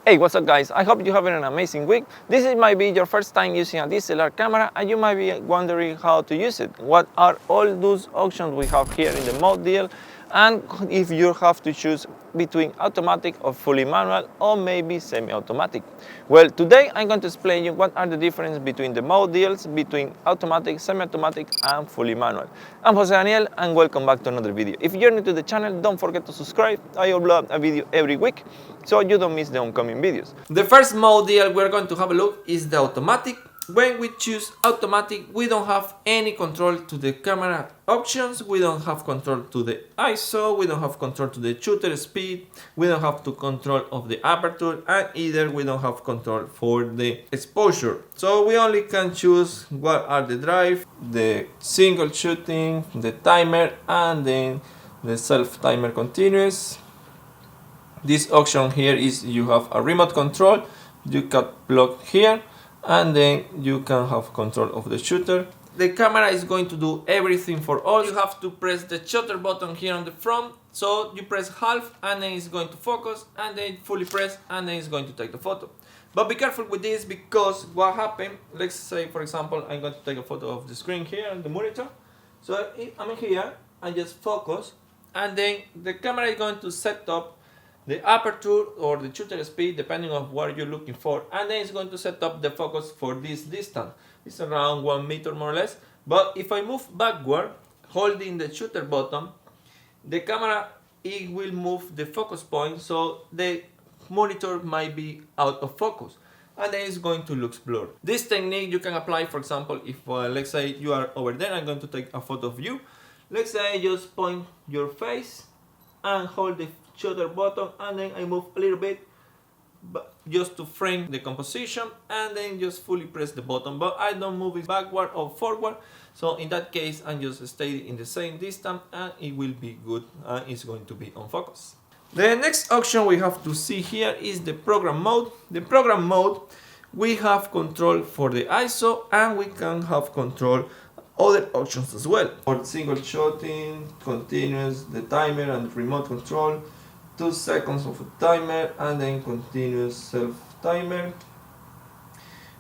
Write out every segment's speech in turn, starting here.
Hey, what's up guys? I hope you're having an amazing week. This might be your first time using a DSLR camera and you might be wondering how to use it. What are all those options we have here in the mode deal, and if you have to choose between automatic or fully manual or maybe semi-automatic. Well, today I'm going to explain you what are the differences between the mode deals between automatic, semi-automatic and fully manual. I'm Jose Daniel and welcome back to another video. If you're new to the channel, don't forget to subscribe. I upload a video every week so you don't miss the oncoming videos. The first mode deal we're going to have a look is the automatic. When we choose automatic, we don't have any control to the camera options, we don't have control to the ISO, we don't have control to the shutter speed, we don't have to control of the aperture, and either we don't have control for the exposure. So we only can choose what are the drive, the single shooting, the timer, and then the self timer continuous. This option here is you have a remote control, you can plug here and then you can have control of the shooter. The camera is going to do everything for all. You have to press the shutter button here on the front, so you press half and then it's going to focus, and then fully press and then it's going to take the photo. But be careful with this, because what happened, let's say for example I'm going to take a photo of the screen here on the monitor. So I'm here and just focus, and then the camera is going to set up the aperture or the shutter speed depending on what you're looking for, and then it's going to set up the focus for this distance. It's around 1 meter more or less. But if I move backward holding the shutter button, the camera, it will move the focus point, so the monitor might be out of focus and then it's going to look blurred. This technique you can apply, for example, if let's say you are over there, I'm going to take a photo of you. Let's say just point your face and hold the shutter button, and then I move a little bit but just to frame the composition, and then just fully press the button, but I don't move it backward or forward. So in that case I'm just stay in the same distance and it will be good and it's going to be on focus. The next option we have to see here is the program mode. The program mode, we have control for the ISO and we can have control other options as well. For single shooting, continuous, the timer and remote control, 2 seconds of a timer, and then continuous self timer.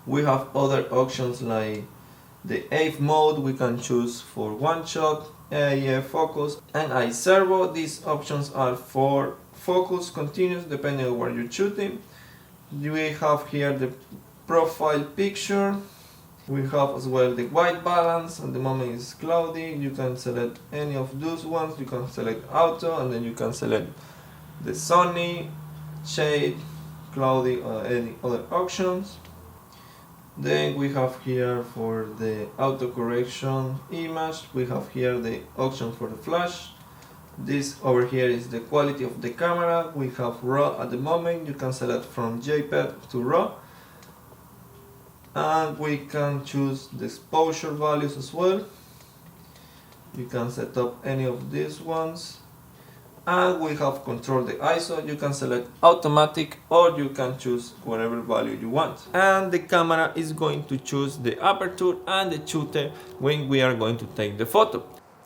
We have other options like the AF mode, we can choose for one shot, AF focus, and iServo. These options are for focus, continuous, depending on where you're shooting. We have here the profile picture. We have as well the white balance. At the moment it's cloudy. You can select any of those ones. You can select auto, and then you can select the sunny, shade, cloudy, or any other options. Then we have here for the auto correction image, we have here the option for the flash. This over here is the quality of the camera. We have RAW at the moment. You can select from JPEG to RAW, and we can choose the exposure values as well. You can set up any of these ones, and we have control the ISO. You can select automatic or you can choose whatever value you want, and the camera is going to choose the aperture and the shutter when we are going to take the photo.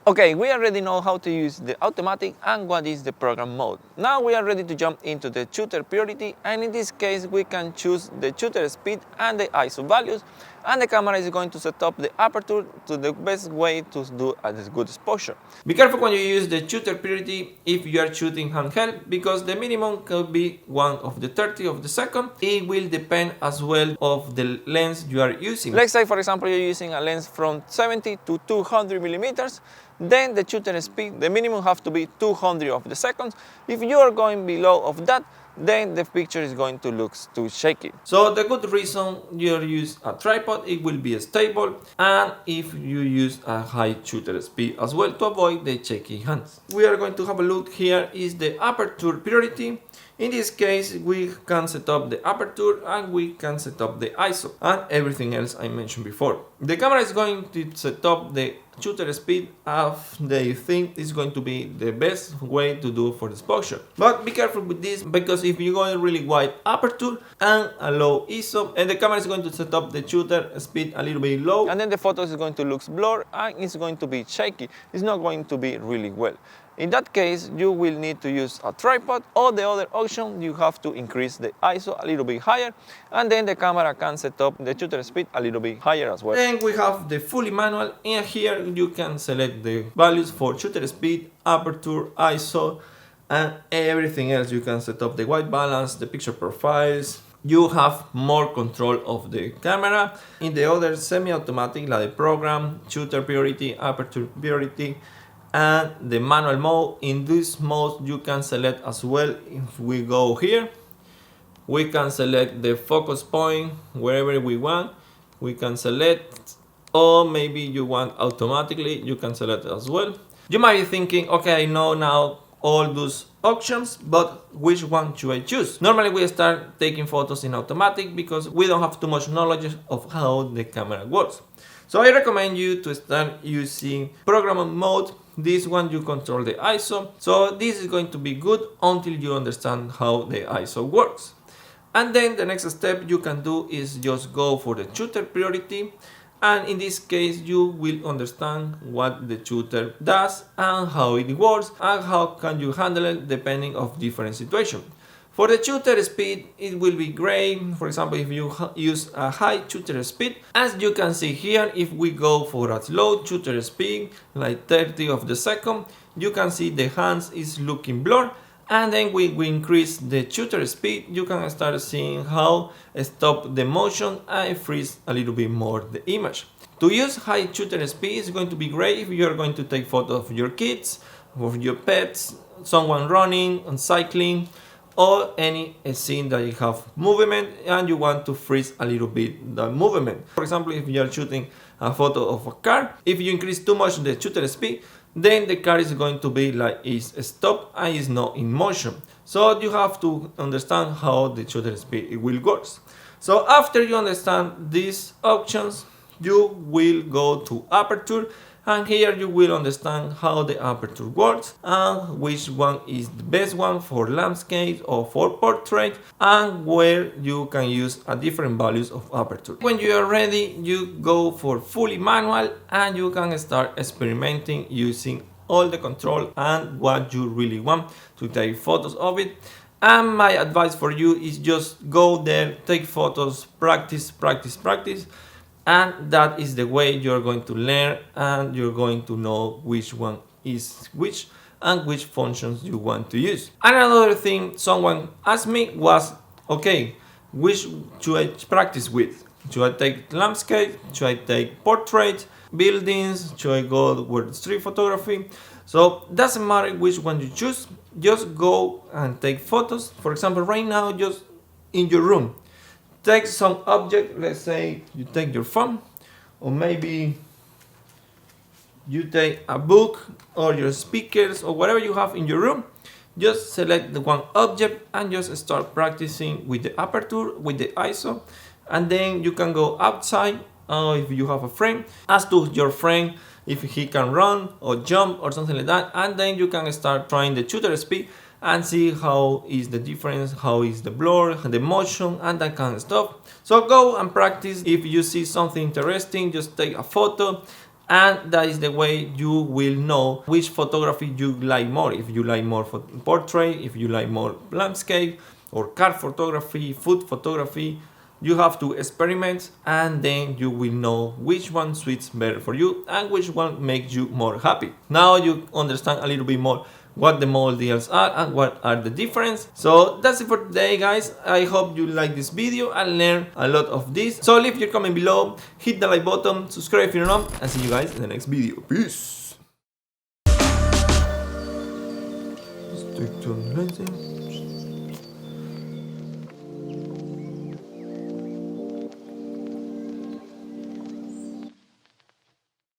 Okay, we already know how to use the automatic and what is the program mode. Now we are ready to jump into the shutter priority, and in this case we can choose the shutter speed and the ISO values, and the camera is going to set up the aperture to the best way to do a good exposure. Be careful when you use the shutter priority if you are shooting handheld, because the minimum could be 1/30 of the second. It will depend as well of the lens you are using. Let's say for example you're using a lens from 70 to 200 millimeters, then the shutter speed, the minimum have to be 200 of the seconds. If you are going below of that, then the picture is going to look too shaky. So the good reason you use a tripod, it will be stable, and if you use a high shutter speed as well to avoid the shaky hands. We are going to have a look here is the aperture priority. In this case we can set up the aperture and we can set up the ISO and everything else I mentioned before. The camera is going to set up the shutter speed as they think is going to be the best way to do for the exposure. But be careful with this, because if you go a really wide aperture and a low ISO, and the camera is going to set up the shutter speed a little bit low, and then the photo is going to look blurred and it's going to be shaky. It's not going to be really well. In that case, you will need to use a tripod, or the other option, you have to increase the ISO a little bit higher, and then the camera can set up the shutter speed a little bit higher as well. Then we have the fully manual, and here you can select the values for shutter speed, aperture, ISO, and everything else. You can set up the white balance, the picture profiles. You have more control of the camera. In the other semi-automatic, like the program, shutter priority, aperture priority, and the manual mode, in this mode you can select as well. If we go here, we can select the focus point wherever we want. We can select, or maybe you want automatically, you can select as well. You might be thinking, okay, I know now all those options, but which one should I choose? Normally we start taking photos in automatic because we don't have too much knowledge of how the camera works. So I recommend you to start using program mode. This one you control the ISO. So this is going to be good until you understand how the ISO works. And then the next step you can do is just go for the shutter priority. And in this case, you will understand what the shooter does and how it works and how can you handle it depending of different situations. For the shutter speed, it will be great. For example, if you use a high shutter speed, as you can see here, if we go for a slow shutter speed, like 30 of the second, you can see the hands is looking blurred. And then we increase the shutter speed, you can start seeing how stop the motion and freeze a little bit more the image. To use high shutter speed is going to be great if you're going to take photos of your kids, of your pets, someone running and cycling, or any scene that you have movement and you want to freeze a little bit the movement. For example, if you are shooting a photo of a car, if you increase too much the shutter speed, then the car is going to be like is stopped and is not in motion. So you have to understand how the shutter speed will work. So after you understand these options, you will go to aperture, and here you will understand how the aperture works and which one is the best one for landscape or for portrait, and where you can use a different values of aperture. When you are ready, you go for fully manual and you can start experimenting using all the control and what you really want to take photos of it. And my advice for you is just go there, take photos, practice, and that is the way you're going to learn and you're going to know which one is which and which functions you want to use. And another thing someone asked me was, okay, which should I practice with? Should I take landscape? Should I take portrait, buildings? Should I go with street photography? So doesn't matter which one you choose, just go and take photos. For example, right now, just in your room, take some object. Let's say you take your phone, or maybe you take a book or your speakers or whatever you have in your room. Just select the one object and just start practicing with the aperture, with the ISO, and then you can go outside. If you have a friend, ask to your friend if he can run or jump or something like that, and then you can start trying the shutter speed and see how is the difference, how is the blur, the motion, and that kind of stuff. So go and practice. If you see something interesting, just take a photo, and that is the way you will know which photography you like more. If you like more portrait, if you like more landscape or car photography, food photography, you have to experiment, and then you will know which one suits better for you and which one makes you more happy. Now you understand a little bit more what the models are and what are the difference. So that's it for today, guys. I hope you like this video and learn a lot of this. So leave your comment below, hit the like button, subscribe if you're not, and see you guys in the next video. Peace.